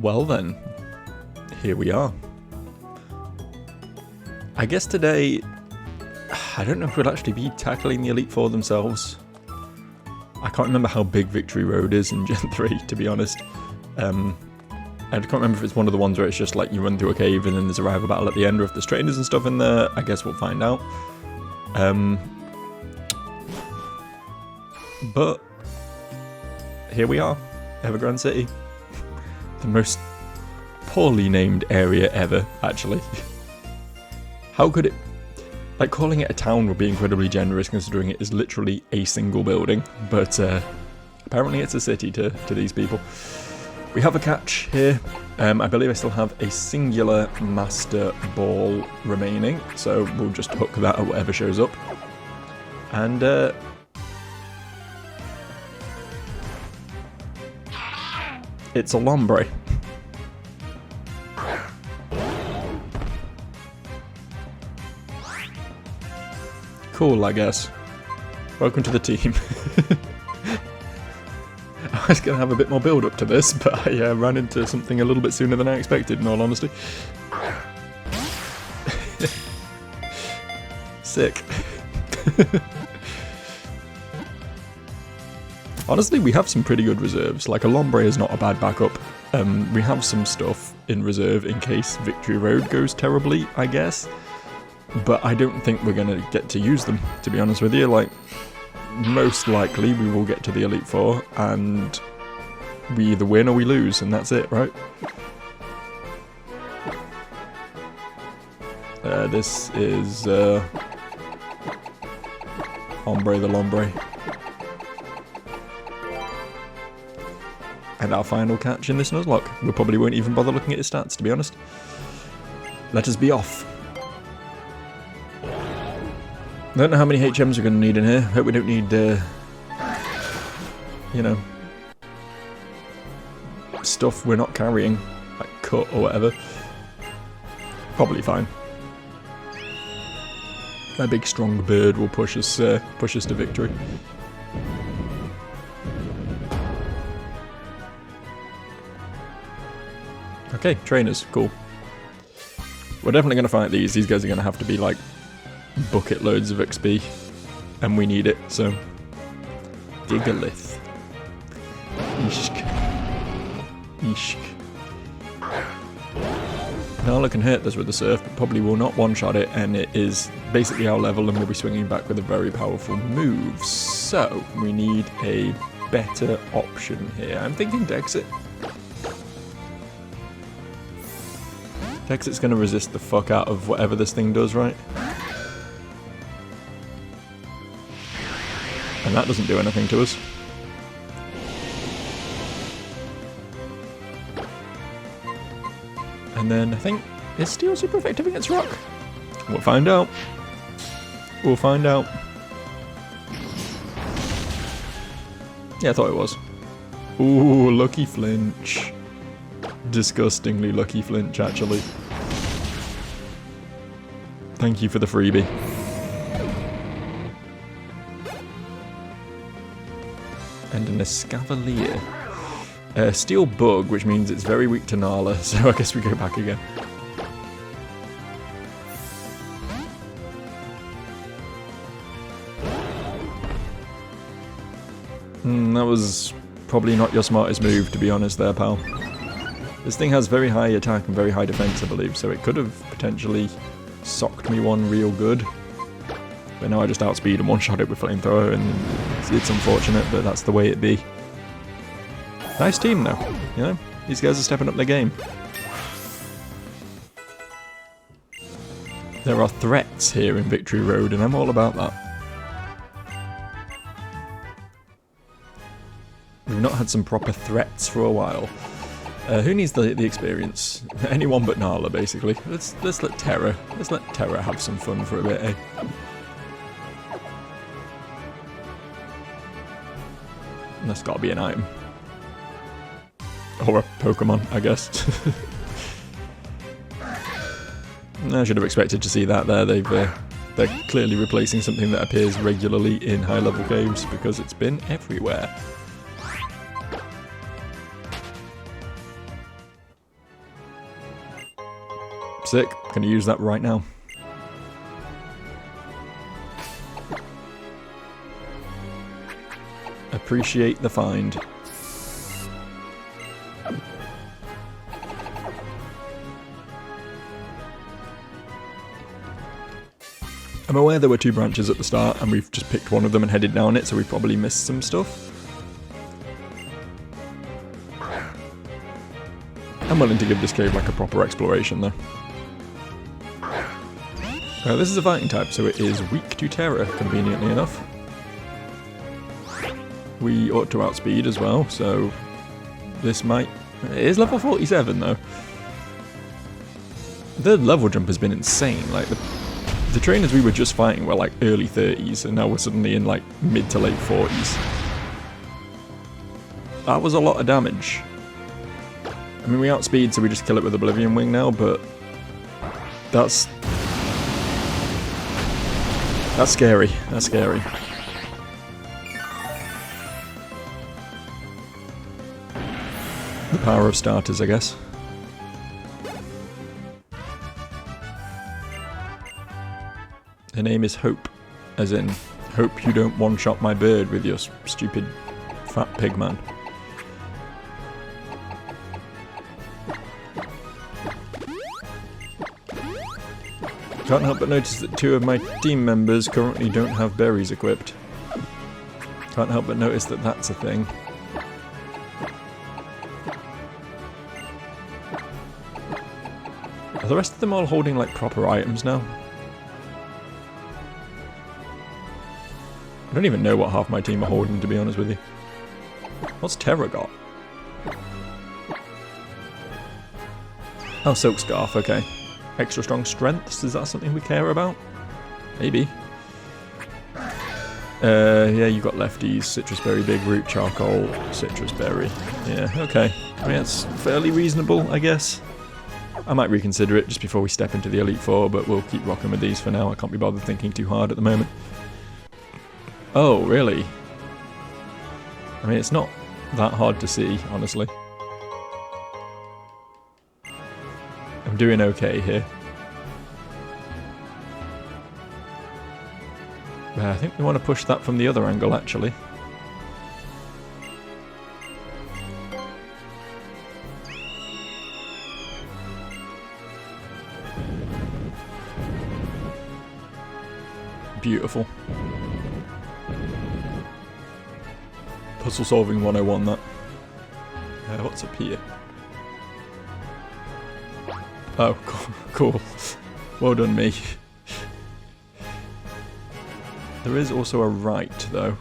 Well then, here we are. I guess today, I don't know if we'll actually be tackling the Elite Four themselves. I can't remember how big Victory Road is in Gen 3, to be honest. I can't remember if it's one of the ones where it's just like you run through a cave and then there's a rival battle at the end, or if there's trainers and stuff in there. I guess we'll find out. But here we are, Evergrande City. The most poorly named area ever, actually. How could it... Like, calling it a town would be incredibly generous, considering it is literally a single building. But apparently it's a city to these people. We have a catch here. I believe I still have a singular Master Ball remaining, so we'll just hook that at whatever shows up. And it's a Lombre. Cool, I guess. Welcome to the team. I was going to have a bit more build up to this, but I ran into something a little bit sooner than I expected, in all honesty. Sick. Honestly, we have some pretty good reserves. Like, a Lombre is not a bad backup. We have some stuff in reserve in case Victory Road goes terribly, I guess. But I don't think we're going to get to use them, to be honest with you. Like, most likely we will get to the Elite Four, and we either win or we lose, and that's it, right? This is Ombre the Lombre. And our final catch in this Nuzlocke. We probably won't even bother looking at his stats, to be honest. Let us be off. I don't know how many HMs we're going to need in here. Hope we don't need, you know, stuff we're not carrying, like cut or whatever. Probably fine. That big strong bird will push us to victory. Okay, trainers, cool. We're definitely going to fight these. These guys are going to have to be like bucket loads of XP, and we need it, so Digalith. Ishk. Ishk. Nala can hurt us with the surf, but probably will not one-shot it, and it is basically our level, and we'll be swinging back with a very powerful move. So, we need a better option here. I'm thinking Dexit. Dexit's going to resist the fuck out of whatever this thing does, right? And that doesn't do anything to us. And then I think, is Steel super effective against Rock? We'll find out. We'll find out. Yeah, I thought it was. Ooh, lucky flinch. Disgustingly lucky flinch, actually. Thank you for the freebie. And an Escavalier. Steel Bug, which means it's very weak to Nala, so I guess we go back again. That was probably not your smartest move, to be honest there, pal. This thing has very high attack and very high defense, I believe, so it could have potentially socked me one real good. But now I just outspeed and one-shot it with Flamethrower, and it's unfortunate, but that's the way it be. Nice team, though. You know, these guys are stepping up their game. There are threats here in Victory Road, and I'm all about that. We've not had some proper threats for a while. Who needs the experience? Anyone but Nala, basically. Let's let Terra have some fun for a bit, eh? That's got to be an item. Or a Pokémon, I guess. I should have expected to see that there. They're clearly replacing something that appears regularly in high-level games because it's been everywhere. Sick. Gonna use that right now. Appreciate the find. I'm aware there were 2 branches at the start and we've just picked one of them and headed down it, so we probably missed some stuff. I'm willing to give this cave like a proper exploration though. This is a fighting type, so it is weak to terror, conveniently enough. We ought to outspeed as well, so this might... It is level 47 though. The level jump has been insane, like the trainers we were just fighting were like early 30s, and now we're suddenly in like mid to late 40s. That was a lot of damage. I mean, we outspeed, so we just kill it with Oblivion Wing now, but that's scary. That's scary. The power of starters, I guess. Her name is Hope, as in, hope you don't one-shot my bird with your stupid fat pig man. Can't help but notice that 2 of my team members currently don't have berries equipped. Can't help but notice that that's a thing. Are the rest of them all holding like proper items now? I don't even know what half my team are holding, to be honest with you. What's Terra got? Oh, Silk Scarf, okay. Extra strong strengths, is that something we care about? Maybe. Yeah, you got lefties, citrus berry, big root, charcoal, citrus berry. Yeah, okay. I mean, it's fairly reasonable, I guess. I might reconsider it just before we step into the Elite Four, but we'll keep rocking with these for now. I can't be bothered thinking too hard at the moment. Oh, really? I mean, it's not that hard to see, honestly. I'm doing okay here. But I think we want to push that from the other angle, actually. Beautiful. Puzzle solving 101, that. What's up here? Oh, cool. Well done, me. There is also a right, though.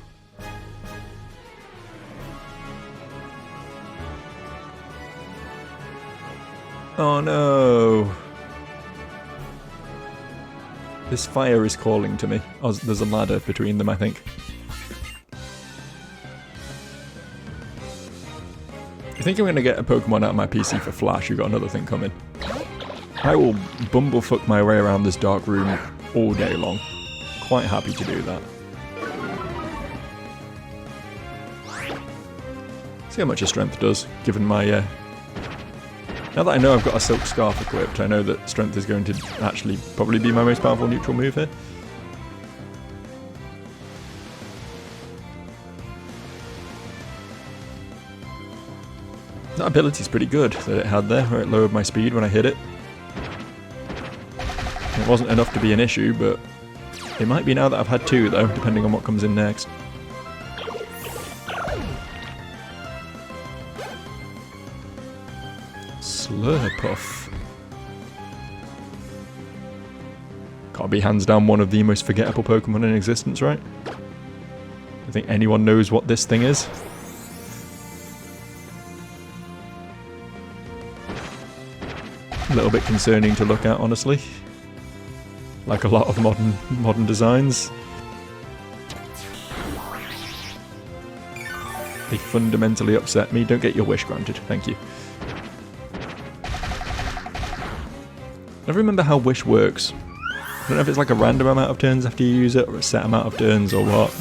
Oh no! This fire is calling to me. Oh, there's a ladder between them, I think. You think I'm going to get a Pokemon out of my PC for Flash? You've got another thing coming. I will bumblefuck my way around this dark room all day long. Quite happy to do that. See how much a strength does, given my... Now that I know I've got a Silk Scarf equipped, I know that strength is going to actually probably be my most powerful neutral move here. That ability's pretty good that it had there, where it lowered my speed when I hit it. It wasn't enough to be an issue, but it might be now that I've had 2 though, depending on what comes in next. Slurpuff. Gotta be hands down one of the most forgettable Pokemon in existence, right? I think anyone knows what this thing is. A little bit concerning to look at, honestly. Like a lot of modern designs. They fundamentally upset me. Don't get your wish granted, thank you. I never remember how wish works. I don't know if it's like a random amount of turns after you use it, or a set amount of turns, or what.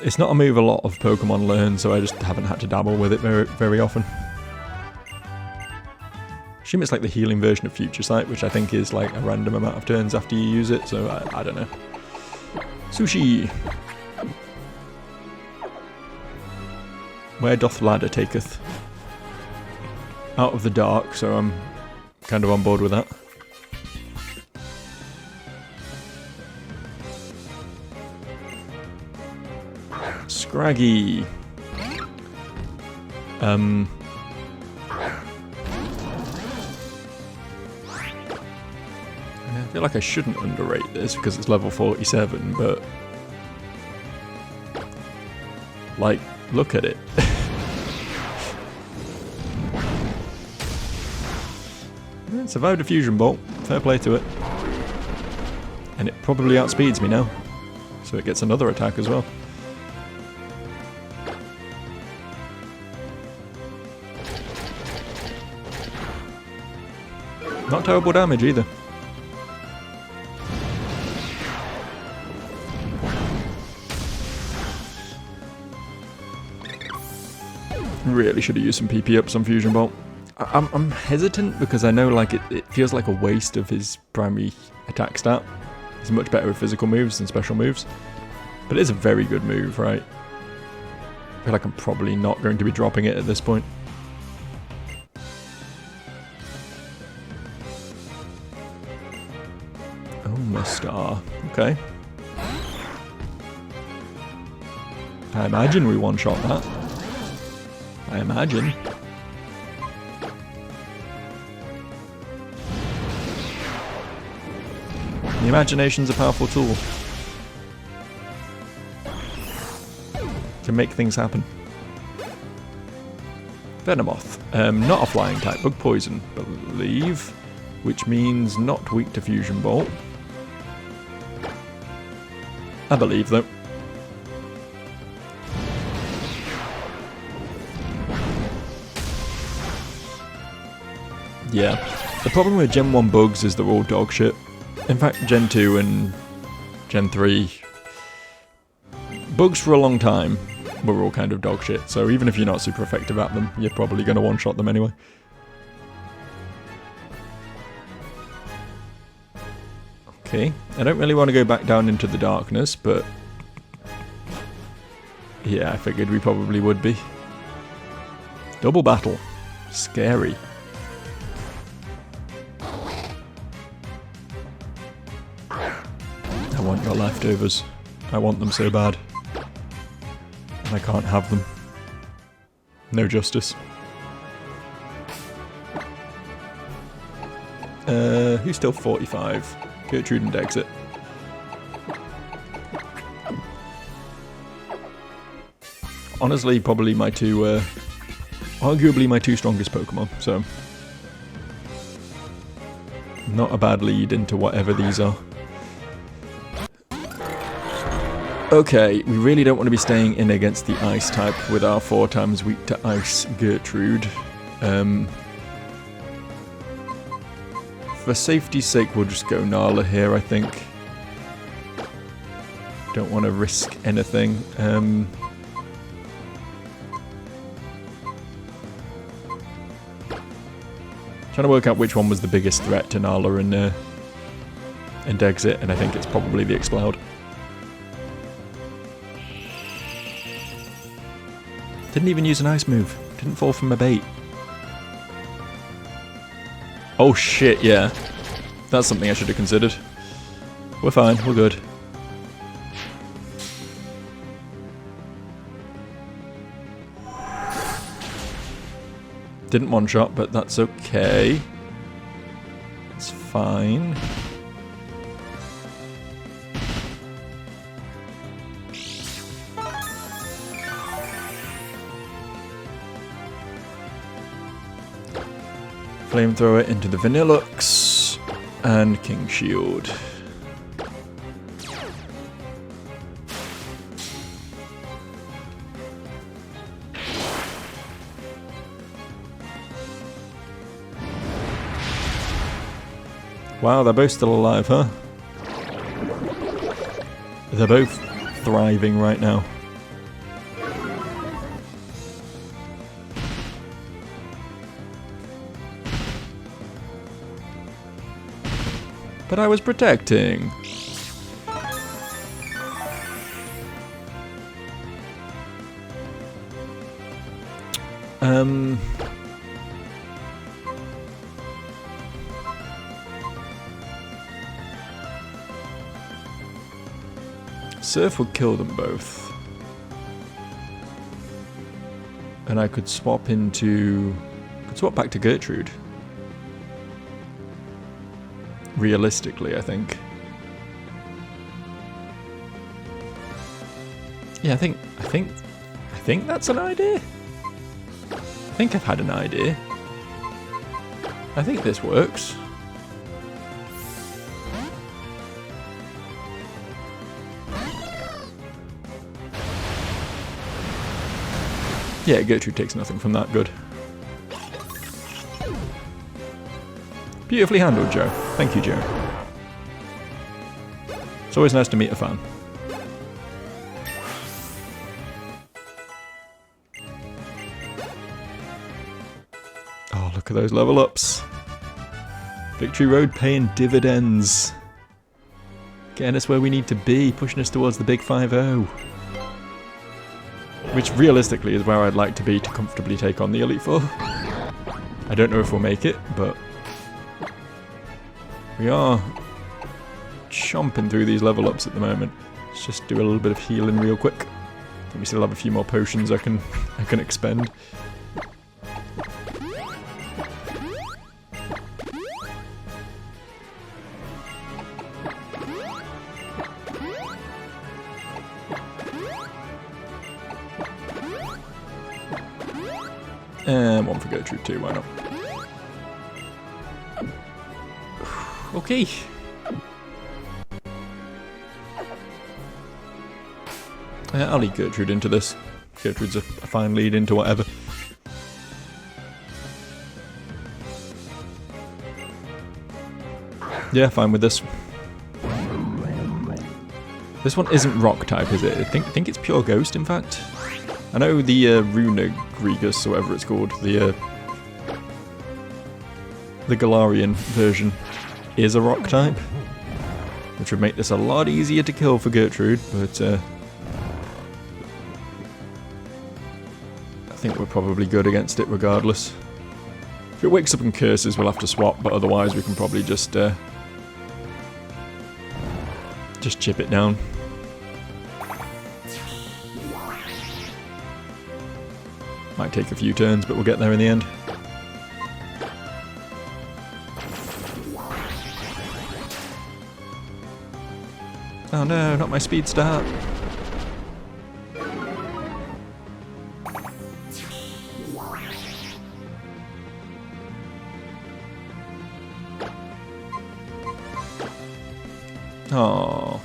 It's not a move a lot of Pokemon learn, so I just haven't had to dabble with it very often. assume it's like the healing version of Future Sight, which I think is like a random amount of turns after you use it, so I don't know. Sushi! Where doth ladder taketh? Out of the dark, so I'm kind of on board with that. Scraggy! I feel like I shouldn't underrate this because it's level 47, but like, look at it. It survived a fusion bolt, fair play to it. And it probably outspeeds me now, so it gets another attack as well. Not terrible damage either. Really should have used some PP ups on Fusion Bolt. I'm hesitant because I know like it feels like a waste of his primary attack stat. He's much better with physical moves than special moves. But it is a very good move, right? I feel like I'm probably not going to be dropping it at this point. Oh, my star. Okay. I imagine we one-shot that. I imagine. The imagination's a powerful tool. To make things happen. Venomoth. Not a flying type, bug poison, believe. Which means not weak to Fusion Bolt. I believe, though. Yeah. The problem with Gen 1 bugs is they're all dog shit. In fact, Gen 2 and Gen 3... bugs for a long time were all kind of dog shit, so even if you're not super effective at them, you're probably going to one-shot them anyway. Okay, I don't really want to go back down into the darkness, but... yeah, I figured we probably would be. Double battle. Scary. I want your leftovers. I want them so bad. And I can't have them. No justice. Who's still 45? Gertrude and Exit. Honestly, probably my two, arguably my two strongest Pokemon, so... not a bad lead into whatever these are. Okay, we really don't want to be staying in against the Ice type with our 4 times weak to Ice Gertrude. For safety's sake, we'll just go Nala here, I think. Don't want to risk anything. Trying to work out which one was the biggest threat to Nala and Exit, and I think it's probably the Exploud. Didn't even use an ice move. Didn't fall from a bait. Oh shit, yeah. That's something I should have considered. We're fine, we're good. Didn't one-shot, but that's okay. It's fine. Flamethrower into the Vanillux and King Shield. Wow, they're both still alive, huh? They're both thriving right now. But I was protecting. Surf would kill them both. And I could swap back to Gertrude. Realistically, I think. Yeah, I think that's an idea. I think I've had an idea. I think this works. Yeah, Gertrude takes nothing from that. Good. Beautifully handled, Joe. Thank you, Joe. It's always nice to meet a fan. Oh, look at those level ups. Victory Road paying dividends. Getting us where we need to be, pushing us towards the big 5-0. Which realistically is where I'd like to be to comfortably take on the Elite Four. I don't know if we'll make it, but we are chomping through these level ups at the moment. Let's just do a little bit of healing real quick. I think we still have a few more potions I can expend. And one for Gertrude too, why not? Okay. I'll lead Gertrude into this. Gertrude's a fine lead into whatever. Yeah, fine with this. This one isn't rock type, is it? I think it's pure ghost, in fact. I know the Runegregus, or whatever it's called, the Galarian version is a rock type, which would make this a lot easier to kill for Gertrude, but I think we're probably good against it regardless. If it wakes up and curses, we'll have to swap, but otherwise we can probably just chip it down. Might take a few turns, but we'll get there in the end. Oh no, not my speed start. Oh.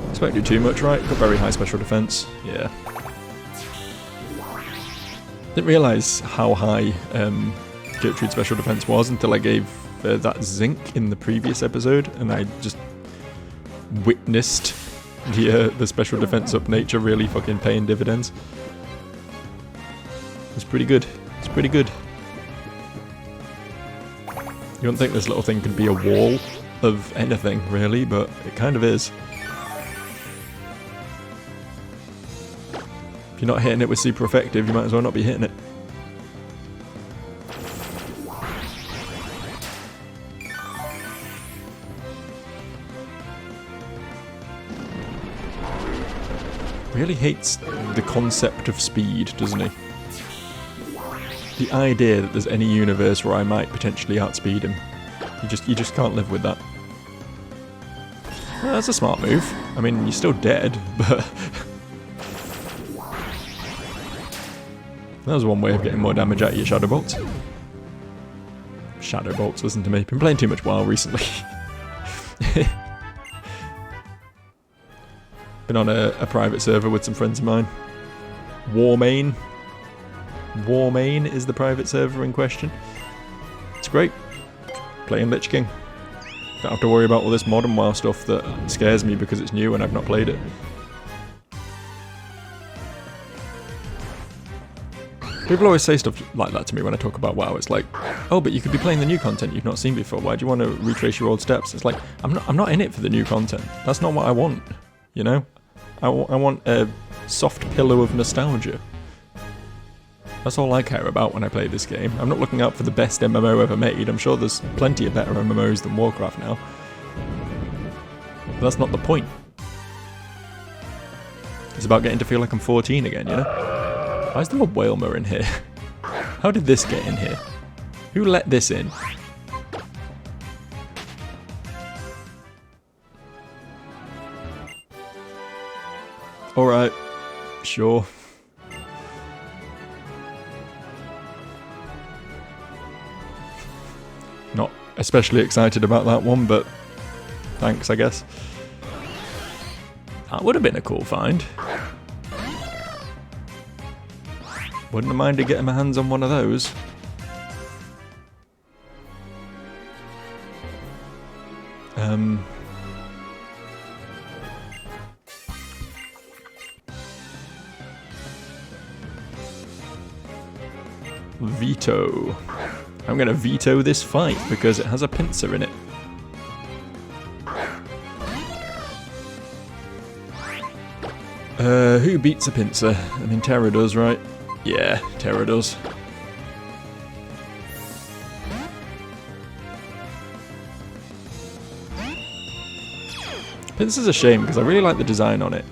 This won't do too much, right? Got very high special defense. Yeah. Didn't realise how high Gertrude's special defense was until I gave that zinc in the previous episode, and I just witnessed the special defense up nature really fucking paying dividends. It's pretty good. It's pretty good. You don't think this little thing could be a wall of anything, really, but it kind of is. If you're not hitting it with super effective, you might as well not be hitting it. Really hates the concept of speed, doesn't he? The idea that there's any universe where I might potentially outspeed him. You just can't live with that. Well, that's a smart move. I mean, you're still dead, but that was one way of getting more damage out of your Shadow Bolts. Shadow Bolts, listen to me. Been playing too much WoW recently. Been on a private server with some friends of mine. Warmain. Warmain is the private server in question. It's great. Playing Lich King. Don't have to worry about all this modern WoW stuff that scares me because it's new and I've not played it. People always say stuff like that to me when I talk about WoW. It's like, oh, but you could be playing the new content you've not seen before. Why do you want to retrace your old steps? It's like, I'm not in it for the new content. That's not what I want, you know? I want a soft pillow of nostalgia. That's all I care about when I play this game. I'm not looking out for the best MMO ever made. I'm sure there's plenty of better MMOs than Warcraft now. But that's not the point. It's about getting to feel like I'm 14 again, you know? Why is there a Whalmer in here? How did this get in here? Who let this in? Alright, sure. Not especially excited about that one, but thanks, I guess. That would have been a cool find. Wouldn't have minded getting my hands on one of those. Veto. I'm gonna veto this fight because it has a pincer in it. Who beats a pincer? I mean, Terra does, right? Yeah, Terra does. Pincer's a shame because I really like the design on it.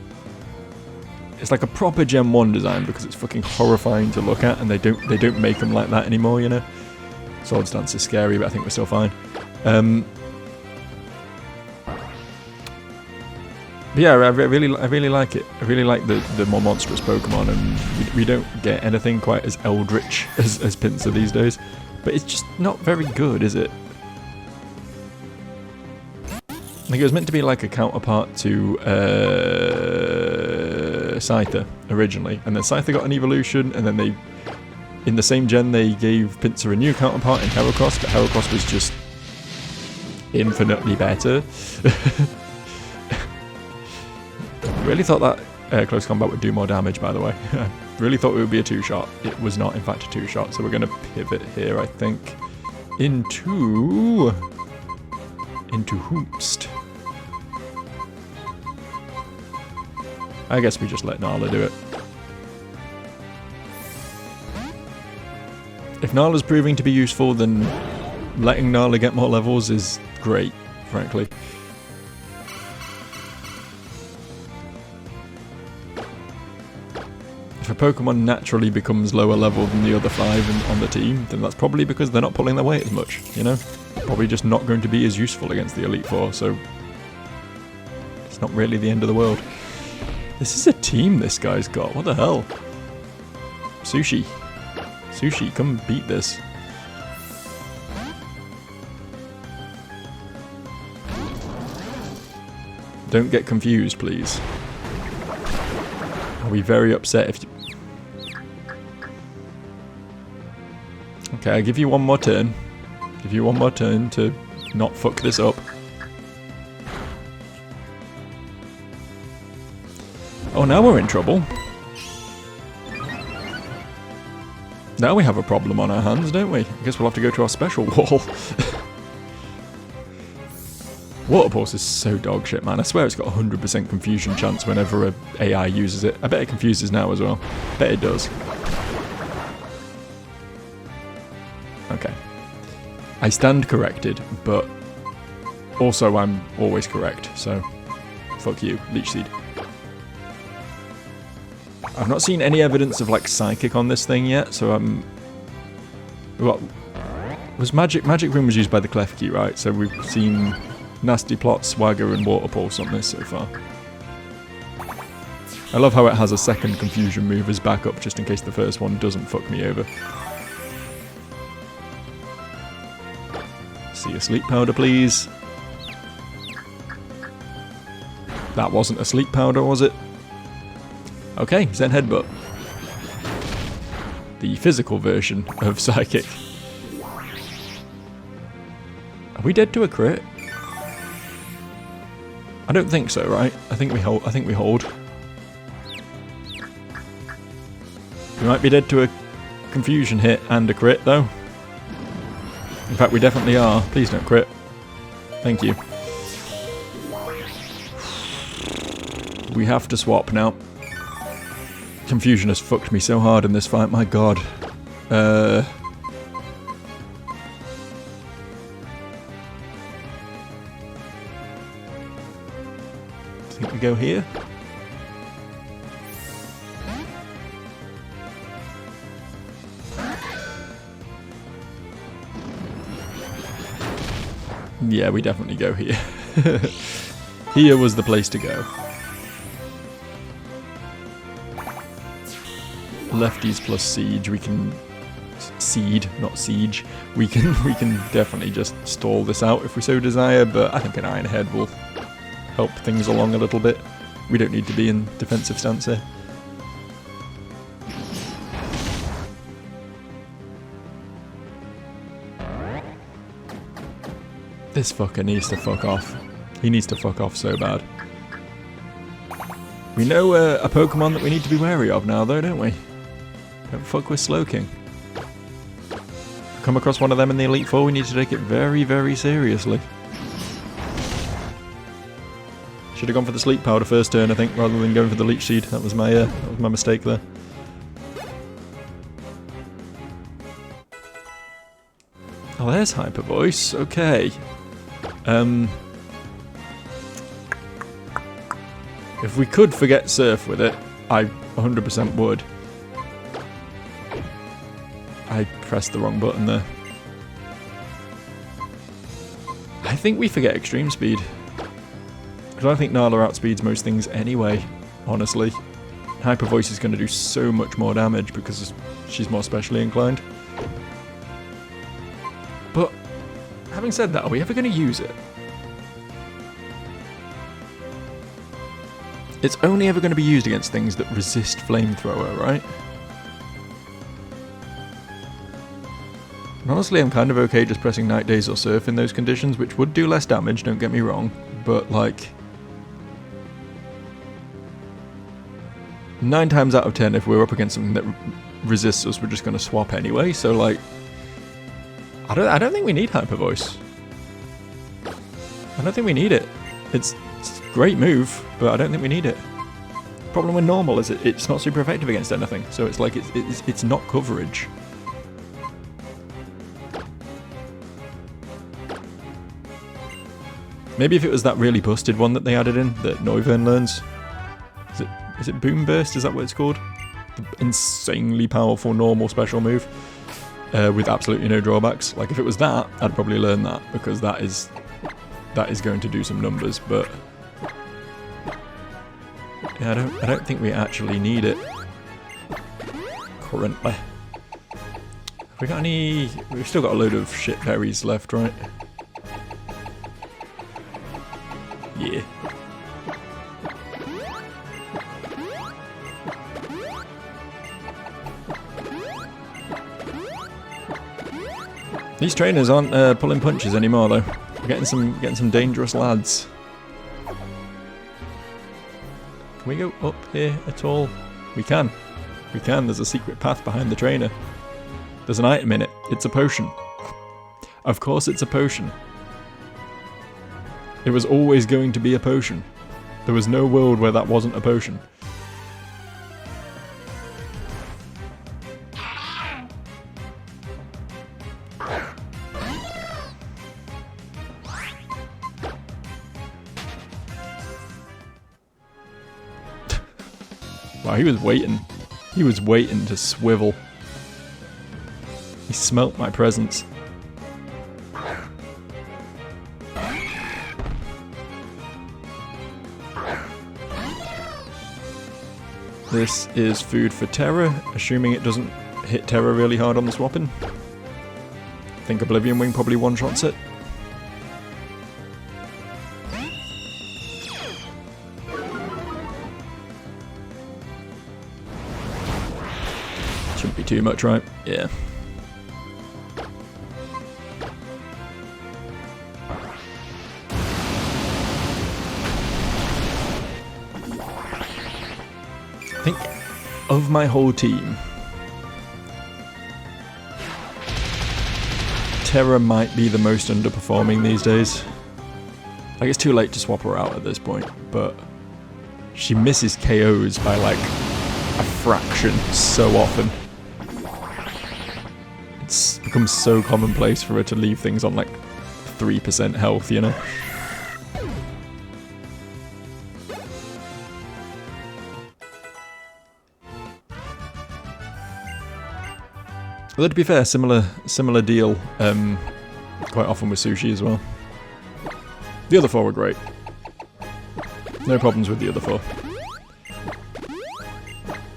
It's like a proper Gen 1 design because it's fucking horrifying to look at, and they don't make them like that anymore, you know? Swords Dance is scary, but I think we're still fine. But yeah, I really like it. I really like the more monstrous Pokemon, and we don't get anything quite as eldritch as Pinsir these days. But it's just not very good, is it? Like, it was meant to be like a counterpart to Scyther originally, and then Scyther got an evolution, and then they, in the same gen, they gave Pinsir a new counterpart in Heracross, but Heracross was just infinitely better. Really thought that close combat would do more damage, by the way. Really thought it would be a two-shot. It was not, in fact, a two-shot, so we're going to pivot here, I think, into Hoomst. I guess we just let Nala do it. If Nala's proving to be useful, then letting Nala get more levels is great, frankly. If a Pokemon naturally becomes lower level than the other 5 on the team, then that's probably because they're not pulling their weight as much, you know? Probably just not going to be as useful against the Elite Four, so it's not really the end of the world. This is a team this guy's got, what the hell? Sushi, come beat this. Don't get confused, please. I'll be very upset if you... Okay, I'll give you one more turn. Give you one more turn to not fuck this up. Oh, now we're in trouble. Now we have a problem on our hands, don't we? I guess we'll have to go to our special wall. Water Pulse is so dog shit, man. I swear it's got a 100% confusion chance whenever a AI uses it. I bet it confuses now as well. Bet it does. Okay. I stand corrected, but also I'm always correct, so fuck you, Leech Seed. I've not seen any evidence of like Psychic on this thing yet, so what was Magic Room was used by the Klefki, right? So we've seen Nasty Plot, Swagger, and Water Pulse on this so far. I love how it has a second confusion move as backup, just in case the first one doesn't fuck me over. See a Sleep Powder, please. That wasn't a Sleep Powder, was it? Okay, Zen Headbutt. The physical version of Psychic. Are we dead to a crit? I don't think so, right? I think we hold. We might be dead to a confusion hit and a crit, though. In fact, we definitely are. Please don't crit. Thank you. We have to swap now. Confusion has fucked me so hard in this fight, my god. I think we go here. Yeah, we definitely go here. Here was the place to go. Lefties plus siege, we can seed, not siege. We can definitely just stall this out if we so desire, but I think an Iron Head will help things along a little bit. We don't need to be in defensive stance here. This fucker needs to fuck off. He needs to fuck off so bad. We know a Pokemon that we need to be wary of now though, don't we? Don't fuck with Slowking. Come across one of them in the Elite Four, we need to take it very, very seriously. Should have gone for the Sleep Powder first turn, I think, rather than going for the Leech Seed. That was my mistake there. Oh, there's Hyper Voice. Okay. If we could forget Surf with it, I 100% would. I pressed the wrong button there. I think we forget Extreme Speed. Because I think Nala outspeeds most things anyway, honestly. Hyper Voice is going to do so much more damage because she's more specially inclined. But, having said that, are we ever going to use it? It's only ever going to be used against things that resist Flamethrower, right? And honestly, I'm kind of okay just pressing Night Daze or Surf in those conditions, which would do less damage, don't get me wrong, but like... 9 times out of 10, if we're up against something that resists us, we're just going to swap anyway, so like... I don't think we need Hyper Voice. I don't think we need it. It's a great move, but I don't think we need it. Problem with normal is it's not super effective against anything, so it's like it's not coverage. Maybe if it was that really busted one that they added in that Noivern learns. Is it Boom Burst? Is that what it's called? The insanely powerful normal special move with absolutely no drawbacks. Like if it was that, I'd probably learn that because that is going to do some numbers. But yeah, I don't think we actually need it currently. Have we got any? We've still got a load of shit berries left, right? Yeah. These trainers aren't pulling punches anymore, though. We're getting some dangerous lads. Can we go up here at all? We can. We can. There's a secret path behind the trainer. There's an item in it. It's a potion. Of course, it's a potion. It was always going to be a potion. There was no world where that wasn't a potion. Wow, he was waiting. He was waiting to swivel. He smelt my presence. This is food for Terra, assuming it doesn't hit Terra really hard on the swapping. I think Oblivion Wing probably one-shots it. Shouldn't be too much, right? Yeah. I think of my whole team, Bliptera might be the most underperforming these days. Like, it's too late to swap her out at this point, but she misses KOs by like a fraction so often. It's become so commonplace for her to leave things on like 3% health, you know? Although to be fair, similar deal quite often with Sushi as well. The other four were great. No problems with the other four.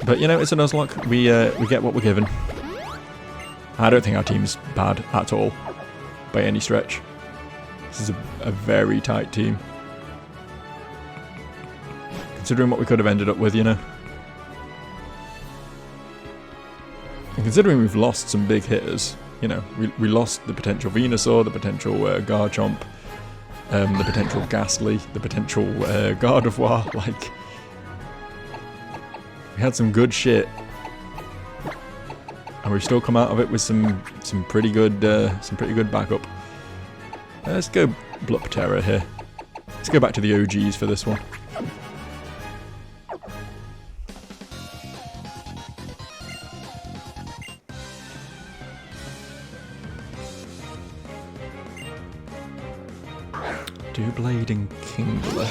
But you know, it's a Nuzlocke. We get what we're given. I don't think our team's bad at all, by any stretch. This is a very tight team. Considering what we could have ended up with, you know. And considering we've lost some big hitters, you know, we lost the potential Venusaur, the potential Garchomp, the potential Ghastly, the potential Gardevoir, like... We had some good shit. And we've still come out of it with some pretty good backup. Let's go Bliptera here. Let's go back to the OGs for this one. Doublade and Kingler.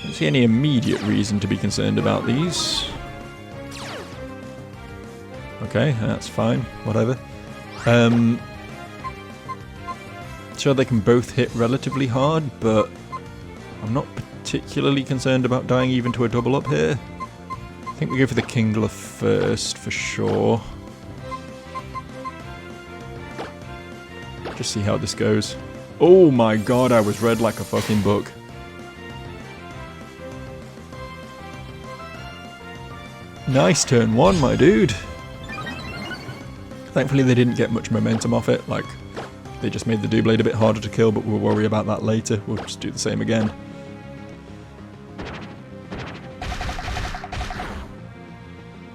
Don't see any immediate reason to be concerned about these. Okay, that's fine, whatever. Sure, they can both hit relatively hard, but I'm not particularly concerned about dying even to a double up here. I think we go for the Kingler first, for sure. Just see how this goes. Oh my god, I was read like a fucking book. Nice turn one, my dude. Thankfully they didn't get much momentum off it, like, they just made the Doublade a bit harder to kill, but we'll worry about that later. We'll just do the same again.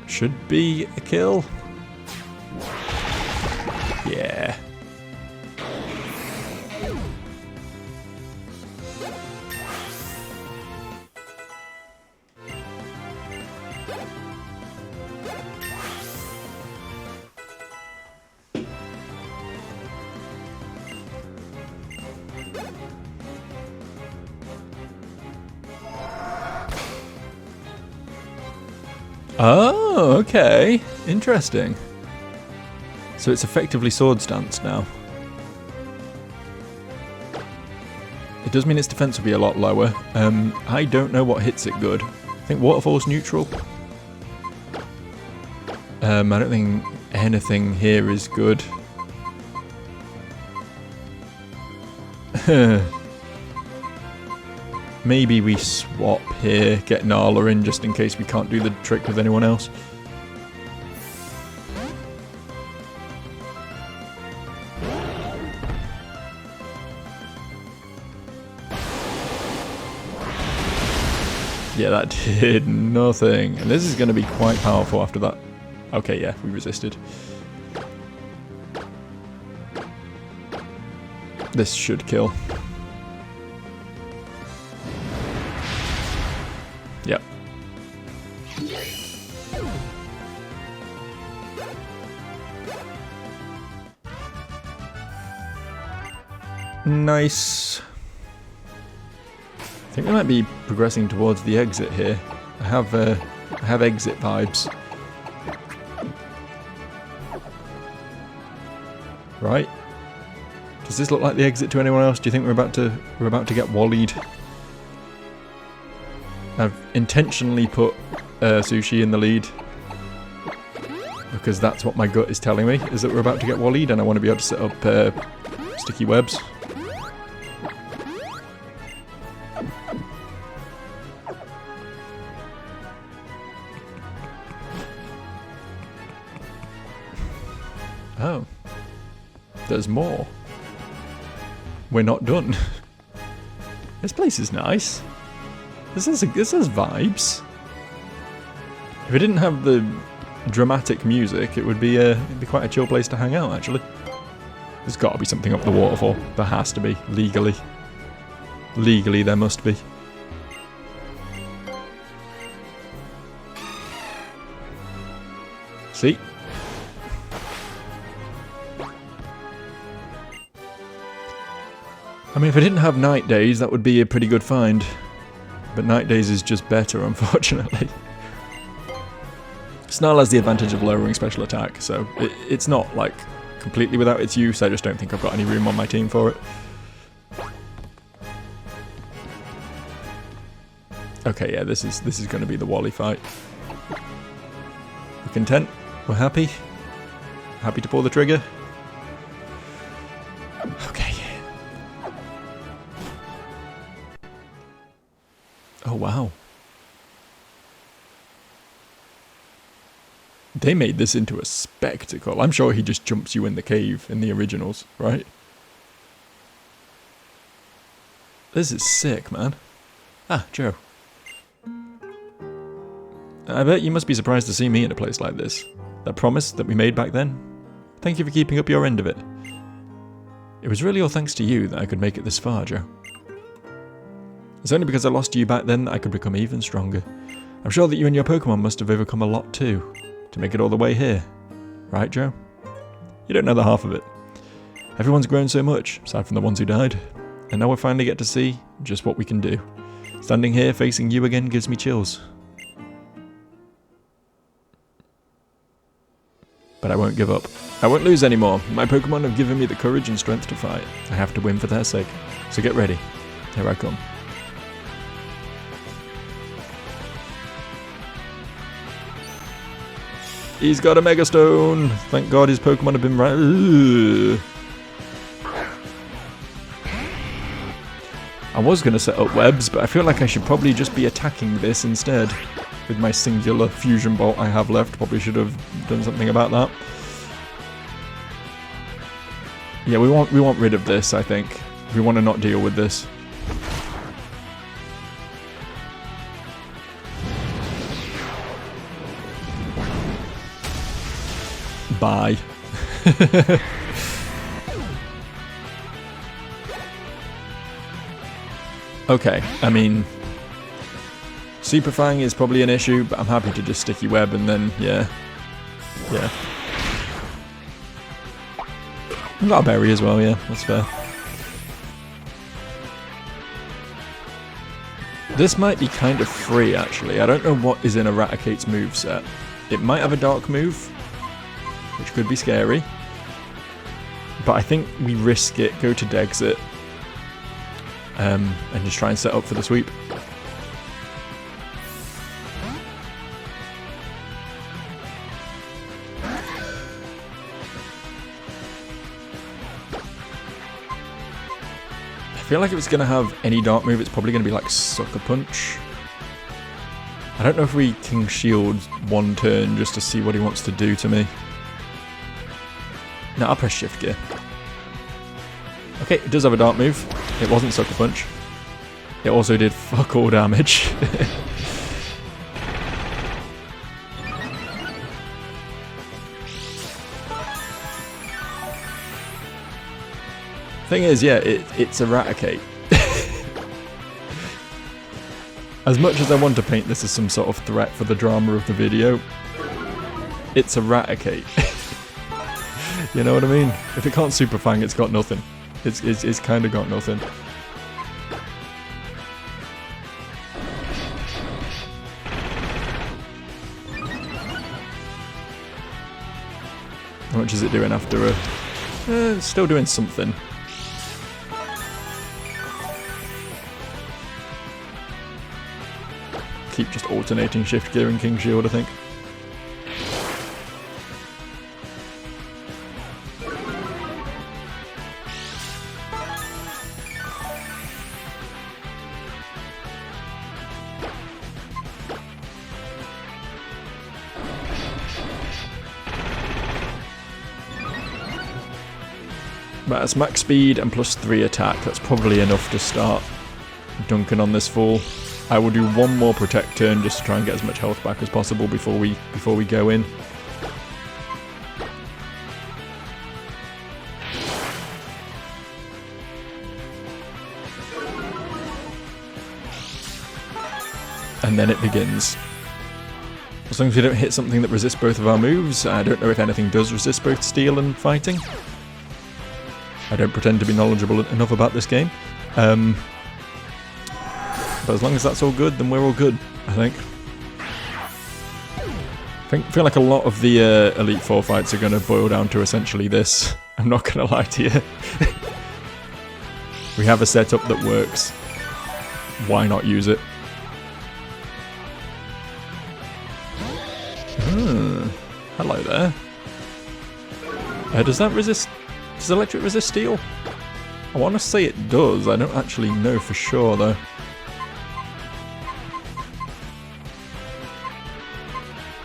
Should be a kill. Yeah. Oh, okay. Interesting. So it's effectively Sword Stance now. It does mean its defense will be a lot lower. I don't know what hits it good. I think Waterfall's neutral. I don't think anything here is good. Maybe we swap here, get Nala in just in case we can't do the trick with anyone else. Yeah, that did nothing. And this is going to be quite powerful after that. Okay, yeah, we resisted. This should kill. Yep. Nice. I think we might be progressing towards the exit here. I have exit vibes. Right? Does this look like the exit to anyone else? Do you think we're about to get wallied? I've intentionally put Sushi in the lead because that's what my gut is telling me, is that we're about to get wallied and I want to be able to set up sticky webs. Oh. There's more. We're not done. This place is nice. This has vibes. If it didn't have the dramatic music, it'd be quite a chill place to hang out, actually. There's got to be something up the waterfall. There has to be, legally. Legally, there must be. See? I mean, if I didn't have night days, that would be a pretty good find. But night days is just better, unfortunately. Snarl has the advantage of lowering special attack, so it's not, like, completely without its use. I just don't think I've got any room on my team for it. Okay, yeah, this is going to be the Wally fight. We're content. We're happy. Happy to pull the trigger. Okay. Oh, wow. They made this into a spectacle. I'm sure he just jumps you in the cave in the originals, right? This is sick, man. Ah, Joe. I bet you must be surprised to see me in a place like this. That promise that we made back then. Thank you for keeping up your end of it. It was really all thanks to you that I could make it this far, Joe. It's only because I lost to you back then that I could become even stronger. I'm sure that you and your Pokémon must have overcome a lot too, to make it all the way here. Right, Joe? You don't know the half of it. Everyone's grown so much, aside from the ones who died. And now we finally get to see just what we can do. Standing here facing you again gives me chills. But I won't give up. I won't lose anymore. My Pokémon have given me the courage and strength to fight. I have to win for their sake. So get ready. Here I come. He's got a Mega Stone! Thank God his Pokémon have been right. Ugh. I was going to set up webs, but I feel like I should probably just be attacking this instead. With my singular fusion bolt I have left, probably should have done something about that. Yeah, we want rid of this, I think. We want to not deal with this. Bye. Okay, I mean, Superfang is probably an issue, but I'm happy to just Sticky Web and then, yeah. I've got a berry as well, yeah, that's fair. This might be kind of free, actually. I don't know what is in a Raticate's moveset. It might have a dark move, which could be scary. But I think we risk it, go to Dexit, and just try and set up for the sweep. I feel like if it's going to have any dark move, it's probably going to be like Sucker Punch. I don't know if we King Shield one turn just to see what he wants to do to me. No, I'll press Shift Gear. Okay, it does have a dark move. It wasn't Sucker Punch. It also did fuck all damage. Thing is, yeah, it's a Raticate. As much as I want to paint this as some sort of threat for the drama of the video, it's a Raticate. You know what I mean? If it can't Super Fang, it's got nothing. It's kind of got nothing. How much is it doing after a... it's still doing something. Keep just alternating Shift Gear and King Shield, I think. But that's max speed and +3 attack. That's probably enough to start dunking on this fool. I will do one more protect turn just to try and get as much health back as possible before we go in. and then it begins. As long as we don't hit something that resists both of our moves. I don't know if anything does resist both steel and fighting. I don't pretend to be knowledgeable enough about this game. But as long as that's all good, then we're all good, I think. I feel like a lot of the Elite Four fights are going to boil down to essentially this. I'm not going to lie to you. We have a setup that works. Why not use it? Hello there. Does that resist... Does electric resist steel? I want to say it does. I don't actually know for sure though.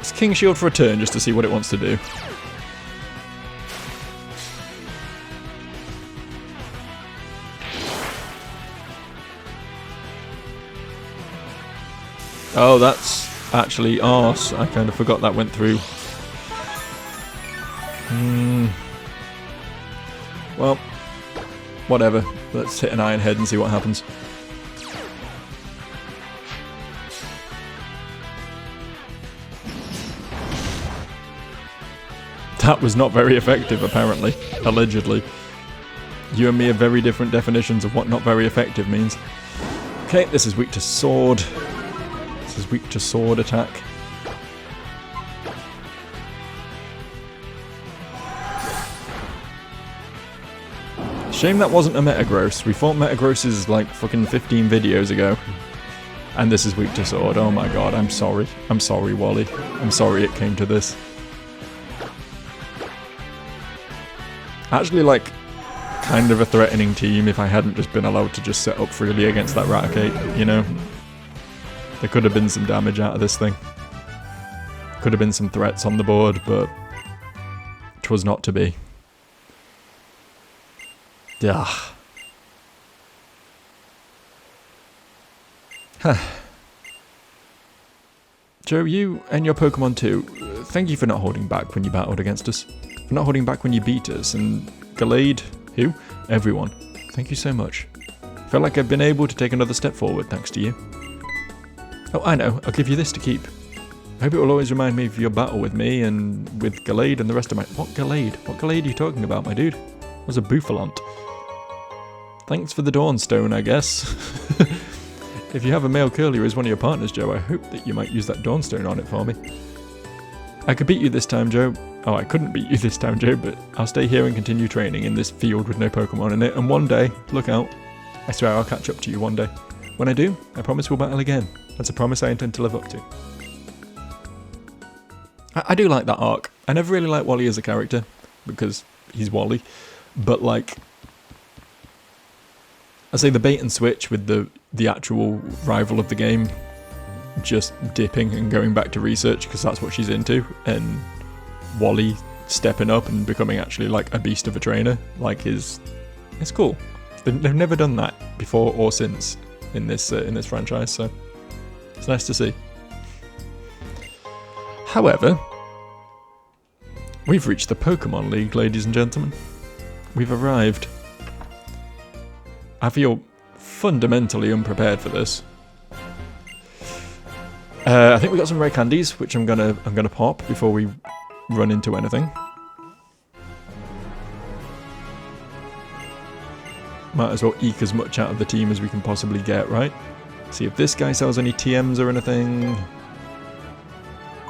It's King Shield for a turn just to see what it wants to do. Oh, that's actually arse. I kind of forgot that went through. Well, whatever. Let's hit an Iron Head and see what happens. That was not very effective, apparently. Allegedly. You and me have very different definitions of what not very effective means. Okay, this is weak to sword. This is weak to sword attack. Shame that wasn't a Metagross. We fought Metagrosses like fucking 15 videos ago. And this is weak to sword. Oh my god, I'm sorry. I'm sorry, Wally. I'm sorry it came to this. Actually, like, kind of a threatening team if I hadn't just been allowed to just set up freely against that Raticate, you know? There could have been some damage out of this thing. Could have been some threats on the board, but 'twas not to be. Yeah. Joe, you and your Pokemon too, thank you for not holding back when you battled against us. For not holding back when you beat us. And Gallade, who? Everyone. Thank you so much. Felt like I've been able to take another step forward thanks to you. Oh, I know. I'll give you this to keep. I hope it will always remind me of your battle with me and with Gallade and the rest of my... What Gallade? What Gallade are you talking about, my dude? It was a Bouffalante. Thanks for the Dawnstone, I guess. If you have a male curlier as one of your partners, Joe, I hope that you might use that Dawnstone on it for me. I could beat you this time, Joe. Oh, I couldn't beat you this time, Joe, but I'll stay here and continue training in this field with no Pokemon in it, and one day, look out, I swear I'll catch up to you one day. When I do, I promise we'll battle again. That's a promise I intend to live up to. I do like that arc. I never really liked Wally as a character, because he's Wally, but like... I say the bait and switch with the actual rival of the game just dipping and going back to research because that's what she's into, and Wally stepping up and becoming actually like a beast of a trainer, like it's cool. They've never done that before or since in this franchise, so it's nice to see. However, we've reached the Pokemon League, ladies and gentlemen. We've arrived. I feel fundamentally unprepared for this. I think we got some rare candies, which I'm gonna pop before we run into anything. Might as well eke as much out of the team as we can possibly get, right? See if this guy sells any TMs or anything.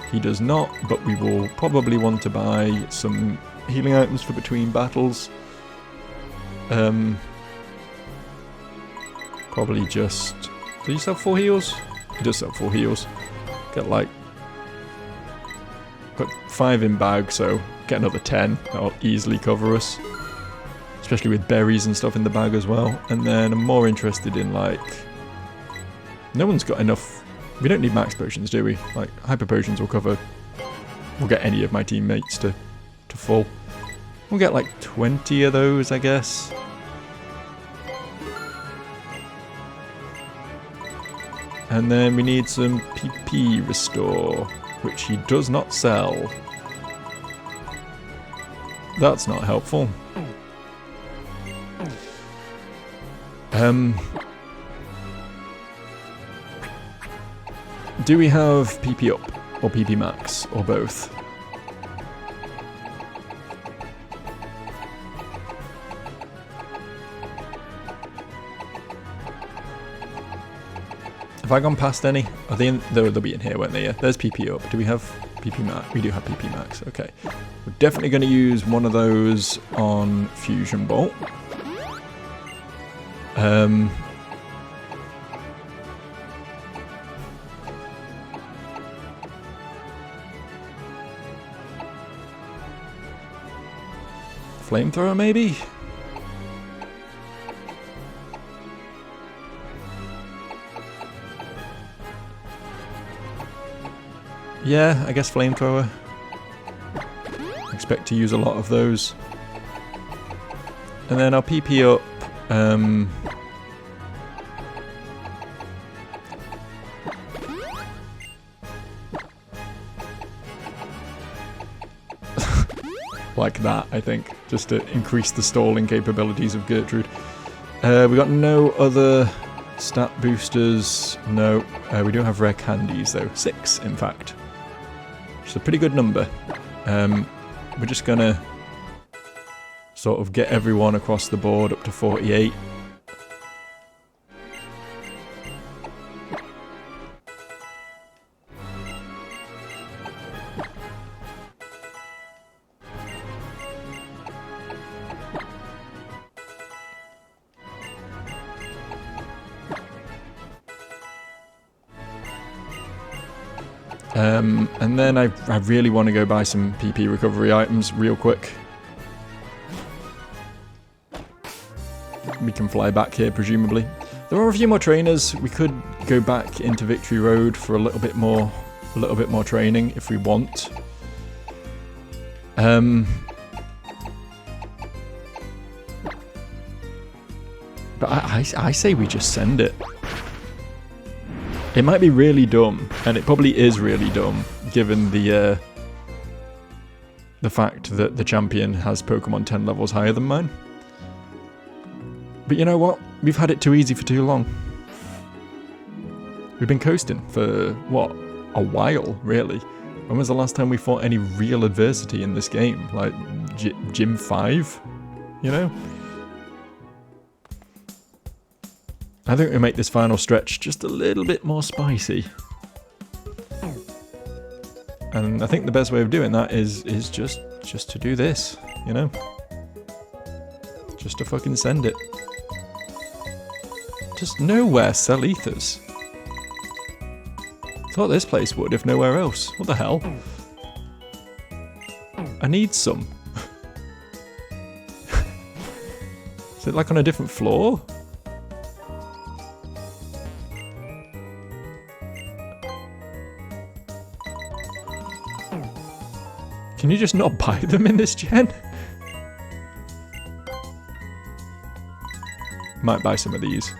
He does not, but we will probably want to buy some healing items for between battles. Probably just... Does he sell 4 heals? He does sell 4 heals. Get like... Got 5 in bag, so get another 10. That'll easily cover us. Especially with berries and stuff in the bag as well. And then I'm more interested in like... No one's got enough... We don't need max potions, do we? Like, hyper potions will cover... We'll get any of my teammates to full. We'll get like 20 of those, I guess. And then we need some PP restore, which he does not sell. That's not helpful. Do we have PP up or PP max or both? Have I gone past any? Are they in? They'll be in here, won't they? Yeah. There's PP up. Do we have PP max? We do have PP max. Okay. We're definitely going to use one of those on Fusion Bolt. Flamethrower, maybe? Yeah, I guess flamethrower. Expect to use a lot of those. And then I'll PP up. Like that, I think, just to increase the stalling capabilities of Gertrude. We got no other stat boosters. No, we do have rare candies though. 6, in fact. Which is a pretty good number. We're just gonna sort of get everyone across the board up to 48. And then I really want to go buy some PP recovery items real quick. We can fly back here, presumably. There are a few more trainers. We could go back into Victory Road for a little bit more training if we want. But I say we just send it. It might be really dumb, and it probably is really dumb, given the fact that the champion has Pokemon 10 levels higher than mine. But you know what? We've had it too easy for too long. We've been coasting for, what, a while, really. When was the last time we fought any real adversity in this game? Like, Gym 5? You know? I think we make this final stretch just a little bit more spicy. And I think the best way of doing that is just to do this, you know? Just to fucking send it. Just nowhere sell ethers. Thought this place would, if nowhere else. What the hell? I need some. Is it like on a different floor? Can you just not buy them in this gen? Might buy some of these.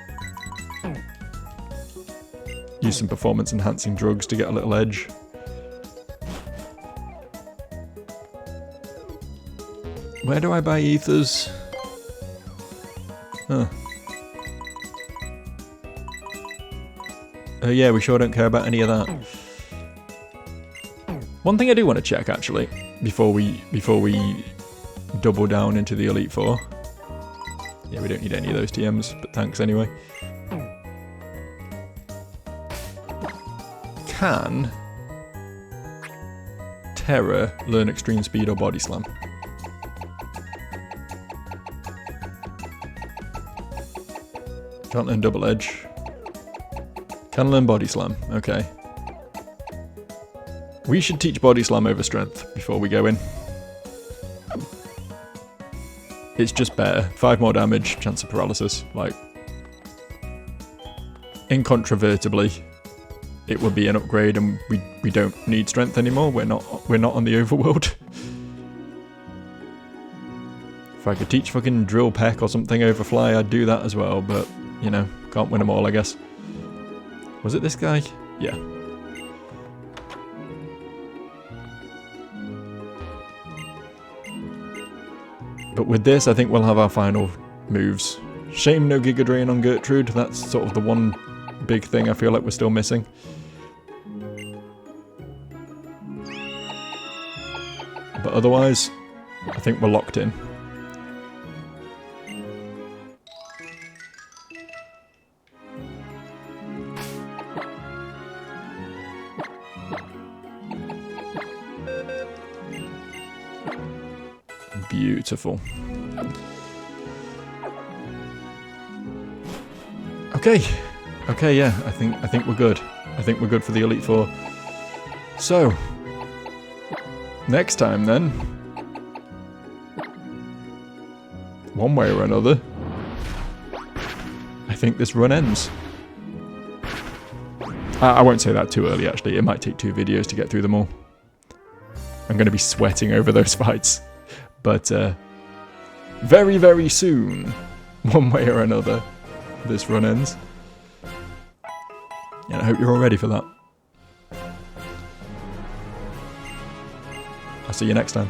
Use some performance enhancing drugs to get a little edge. Where do I buy ethers? Huh. Oh yeah, we sure don't care about any of that. One thing I do want to check, actually, before we double down into the Elite Four. Yeah, we don't need any of those TMs, but thanks anyway. Can Terra learn Extreme Speed or Body Slam? Can't learn Double Edge. Can learn Body Slam, okay. We should teach Body Slam over Strength before we go in. It's just better. 5 more damage, chance of paralysis. Like, incontrovertibly, it would be an upgrade, and we don't need Strength anymore. We're not on the overworld. If I could teach fucking Drill Peck or something over Fly, I'd do that as well. But you know, can't win them all, I guess. Was it this guy? Yeah. But with this, I think we'll have our final moves. Shame no Giga Drain on Gertrude. That's sort of the one big thing I feel like we're still missing. But otherwise, I think we're locked in. Beautiful. Okay. Okay, yeah, I think we're good. I think we're good for the Elite Four. So, next time then, one way or another, I think this run ends. I won't say that too early, actually. It might take 2 videos to get through them all. I'm going to be sweating over those fights. But very, very soon, one way or another, this run ends. And I hope you're all ready for that. I'll see you next time.